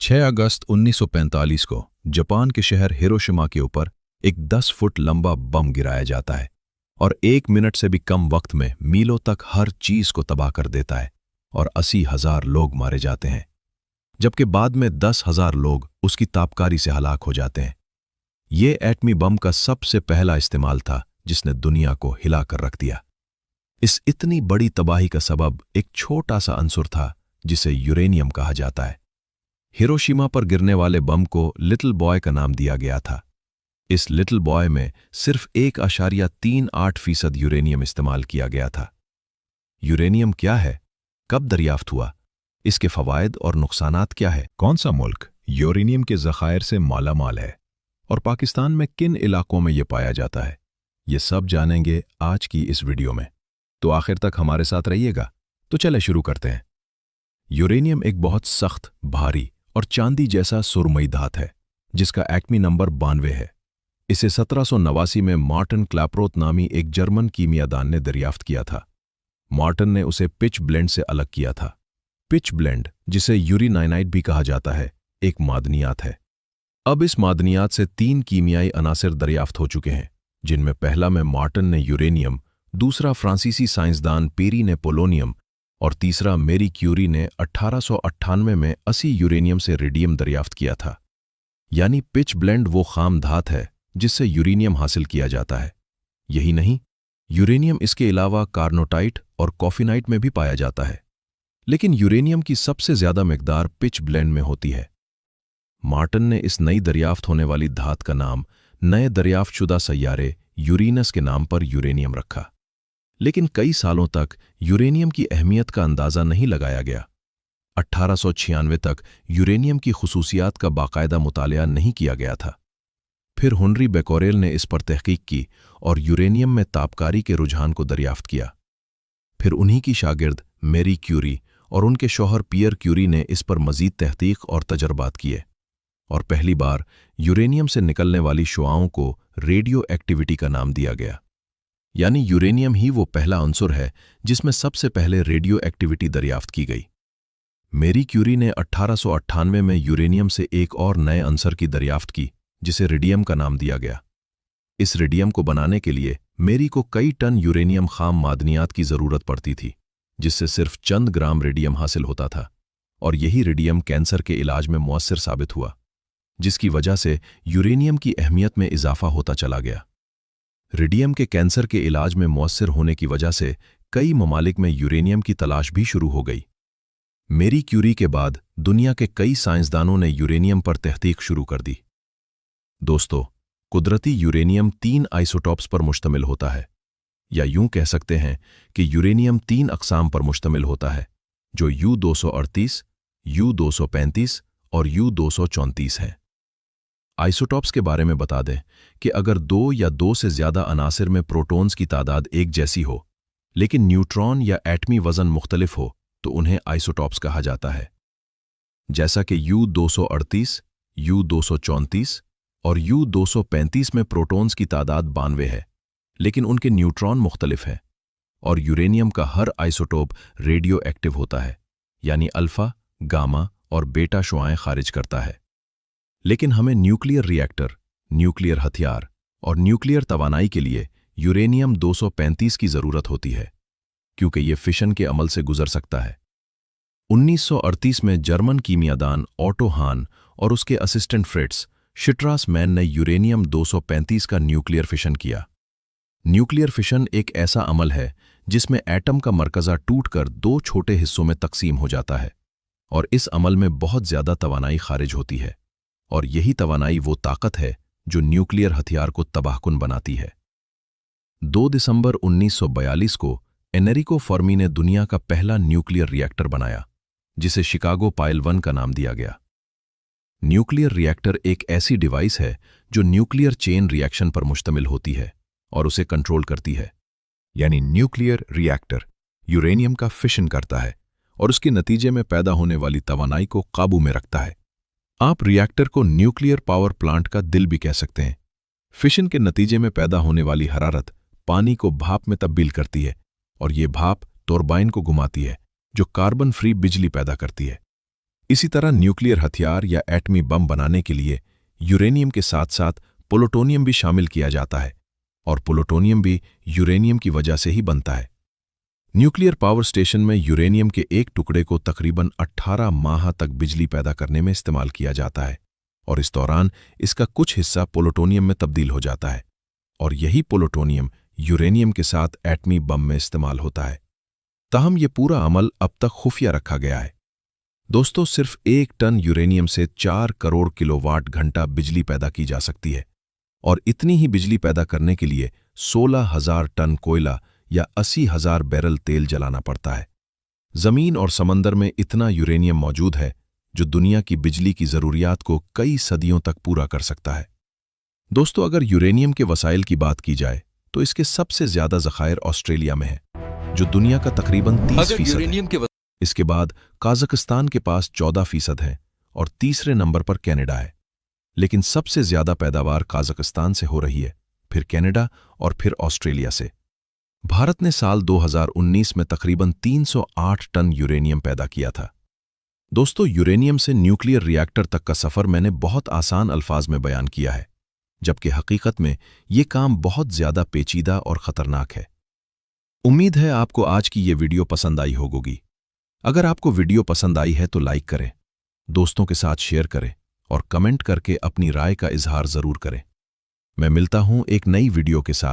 6 अगस्त 1945 को जापान के शहर हिरोशिमा के ऊपर एक 10 फुट लंबा बम गिराया जाता है और 1 मिनट से भी कम वक्त में मीलों तक हर चीज को तबाह कर देता है और 80,000 लोग मारे जाते हैं, जबकि बाद में 10,000 लोग उसकी ताबकारी से हलाक हो जाते हैं। ये एटमी बम का सबसे पहला इस्तेमाल था जिसने दुनिया को हिला कर रख दिया। इस इतनी बड़ी तबाही का सबब एक छोटा सा अंसुर था जिसे यूरेनियम कहा जाता है। हिरोशिमा पर गिरने वाले बम को लिटिल बॉय का नाम दिया गया था। इस लिटिल बॉय में सिर्फ 1.38% यूरेनियम इस्तेमाल किया गया था। यूरेनियम क्या है, कब दरियाफ्त हुआ, इसके फवायद और नुकसानात क्या है, कौन सा मुल्क यूरेनियम के ज़खायर से मालामाल है और पाकिस्तान में किन इलाकों में यह पाया जाता है, ये सब जानेंगे आज की इस वीडियो में। तो आखिर तक हमारे साथ रहिएगा। तो चले शुरू करते हैं। यूरेनियम एक बहुत सख्त, भारी और चांदी जैसा सुरमई धात है जिसका एटमी नंबर 92 है। इसे 1789 में मार्टिन क्लैपरोथ नामी एक जर्मन कीमियादान ने दरियाफ्त किया था। मार्टिन ने उसे पिच ब्लेंड से अलग किया था। पिच ब्लेंड, जिसे यूरेनाइनाइट भी कहा जाता है, एक मादनियात है। अब इस मादनियात से 3 कीमियाई अनासिर दरियाफ्त हो चुके हैं, जिनमें पहला में मार्टिन ने यूरेनियम, दूसरा फ्रांसीसी साइंसदान पेरी ने पोलोनियम और तीसरा मेरी क्यूरी ने 1898 में 80 यूरेनियम से रेडियम दरियाफ्त किया था। यानी पिच ब्लेंड वो खाम धात है जिससे यूरेनियम हासिल किया जाता है। यही नहीं, यूरेनियम इसके अलावा कार्नोटाइट और कॉफिनाइट में भी पाया जाता है, लेकिन यूरेनियम की सबसे ज्यादा मिकदार पिच ब्लेंड में होती है। मार्टिन ने इस नई दरियाफ्त होने वाली धात का नाम नए दरियाफ्तशुदा सैयारे यूरेनस के नाम पर यूरेनियम रखा। लेकिन कई सालों तक यूरेनियम की अहमियत का अंदाजा नहीं लगाया गया। 1896 तक यूरेनियम की खुसूसियात का बाकायदा मुतालिया नहीं किया गया था। फिर हेनरी बेकोरेल ने इस पर तहकीक की और यूरेनियम में ताबकारी के रुझान को दरियाफ्त किया। फिर उन्हीं की शागिर्द मेरी क्यूरी और उनके शौहर पियर क्यूरी ने इस पर मजीद तहकीक और तजर्बात किए और पहली बार यूरेनियम से निकलने वाली शुआओं को रेडियो एक्टिविटी का नाम दिया गया। यानी यूरेनियम ही वो पहला अंसुर है जिसमें सबसे पहले रेडियो एक्टिविटी दरियाफ्त की गई। मेरी क्यूरी ने 1898 में यूरेनियम से एक और नए अंसर की दरियाफ्त की जिसे रेडियम का नाम दिया गया। इस रेडियम को बनाने के लिए मेरी को कई टन यूरेनियम खाम मादनियात की जरूरत पड़ती थी, जिससे सिर्फ चंद ग्राम रेडियम हासिल होता था, और यही रेडियम कैंसर के इलाज में मुअस्सिर साबित हुआ, जिसकी वजह से यूरेनियम की अहमियत में इजाफा होता चला गया। रेडियम के कैंसर के इलाज में मुअस्सिर होने की वजह से कई ममालिक में यूरेनियम की तलाश भी शुरू हो गई। मेरी क्यूरी के बाद दुनिया के कई साइंसदानों ने यूरेनियम पर तहकीक शुरू कर दी। दोस्तों, कुदरती यूरेनियम 3 आइसोटॉप्स पर मुश्तमिल होता है, या यूं कह सकते हैं कि यूरेनियम 3 अक़साम पर मुश्तमिल होता है, जो U-238, U-235 और U-234 हैं। आइसोटॉप्स के बारे में बता दें कि अगर 2 या 2 से ज्यादा अनासिर में प्रोटॉन्स की तादाद एक जैसी हो, लेकिन न्यूट्रॉन या एटमी वजन मुख्तलिफ हो, तो उन्हें आइसोटॉप्स कहा जाता है। जैसा कि U-238, U-234 और U-235 में प्रोटॉन्स की तादाद 92 है, लेकिन उनके न्यूट्रॉन मुख्तलिफ हैं, और यूरेनियम का हर आइसोटोप रेडियो एक्टिव होता है, यानी अल्फा, गामा और बेटा शुआएं खारिज करता है। लेकिन हमें न्यूक्लियर रिएक्टर, न्यूक्लियर हथियार और न्यूक्लियर तवानाई के लिए यूरेनियम 235 की जरूरत होती है, क्योंकि यह फिशन के अमल से गुजर सकता है। 1938 में जर्मन कीमियादान ऑटो हान और उसके असिस्टेंट फ्रिट्स शिट्रास मैन ने यूरेनियम 235 का न्यूक्लियर फिशन किया। न्यूक्लियर फिशन एक ऐसा अमल है जिसमें एटम का मरकज़ा टूटकर 2 छोटे हिस्सों में तकसीम हो जाता है, और इस अमल में बहुत ज्यादा तवानाई खारिज होती है, और यही तवानाई वो ताकत है जो न्यूक्लियर हथियार को तबाहकुन बनाती है। 2 दिसंबर 1942 को एनेरिको फर्मी ने दुनिया का पहला न्यूक्लियर रिएक्टर बनाया, जिसे शिकागो पाइल 1 का नाम दिया गया। न्यूक्लियर रिएक्टर एक ऐसी डिवाइस है जो न्यूक्लियर चेन रिएक्शन पर मुश्तमिल होती है और उसे कंट्रोल करती है। यानी न्यूक्लियर रिएक्टर यूरेनियम का फिशन करता है और उसके नतीजे में पैदा होने वाली तवानाई को काबू में रखता है। आप रिएक्टर को न्यूक्लियर पावर प्लांट का दिल भी कह सकते हैं। फिशन के नतीजे में पैदा होने वाली हरारत पानी को भाप में तब्दील करती है, और ये भाप टरबाइन को घुमाती है, जो कार्बन फ्री बिजली पैदा करती है। इसी तरह न्यूक्लियर हथियार या एटमी बम बनाने के लिए यूरेनियम के साथ साथ प्लूटोनियम भी शामिल किया जाता है, और प्लूटोनियम भी यूरेनियम की वजह से ही बनता है। न्यूक्लियर पावर स्टेशन में यूरेनियम के एक टुकड़े को तकरीबन 18 माह तक बिजली पैदा करने में इस्तेमाल किया जाता है, और इस दौरान इसका कुछ हिस्सा प्लूटोनियम में तब्दील हो जाता है, और यही प्लूटोनियम यूरेनियम के साथ एटमी बम में इस्तेमाल होता है। ताहम ये पूरा अमल अब तक खुफिया रखा गया है। दोस्तों, सिर्फ 1 टन यूरेनियम से 4 करोड़ किलोवाट घंटा बिजली पैदा की जा सकती है, और इतनी ही बिजली पैदा करने के लिए 16,000 टन कोयला या 80,000 बैरल तेल जलाना पड़ता है। जमीन और समंदर में इतना यूरेनियम मौजूद है जो दुनिया की बिजली की जरूरियात को कई सदियों तक पूरा कर सकता है। दोस्तों, अगर यूरेनियम के वसाइल की बात की जाए तो इसके सबसे ज्यादा ज़खायर ऑस्ट्रेलिया में है, जो दुनिया का तकरीबन 30% है। इसके बाद काज़ाकिस्तान के पास 14% है, और तीसरे नंबर पर कनाडा है। लेकिन सबसे ज्यादा पैदावार काज़ाकिस्तान से हो रही है, फिर कनाडा और फिर ऑस्ट्रेलिया से। भारत ने साल 2019 में तकरीबन 308 टन यूरेनियम पैदा किया था। दोस्तों, यूरेनियम से न्यूक्लियर रिएक्टर तक का सफर मैंने बहुत आसान अल्फाज में बयान किया है, जबकि हकीकत में ये काम बहुत ज्यादा पेचीदा और खतरनाक है। उम्मीद है आपको आज की ये वीडियो पसंद आई होगी। अगर आपको वीडियो पसंद आई है तो लाइक करें, दोस्तों के साथ शेयर करें और कमेंट करके अपनी राय का इजहार जरूर करें। मैं मिलता हूं एक नई वीडियो के साथ।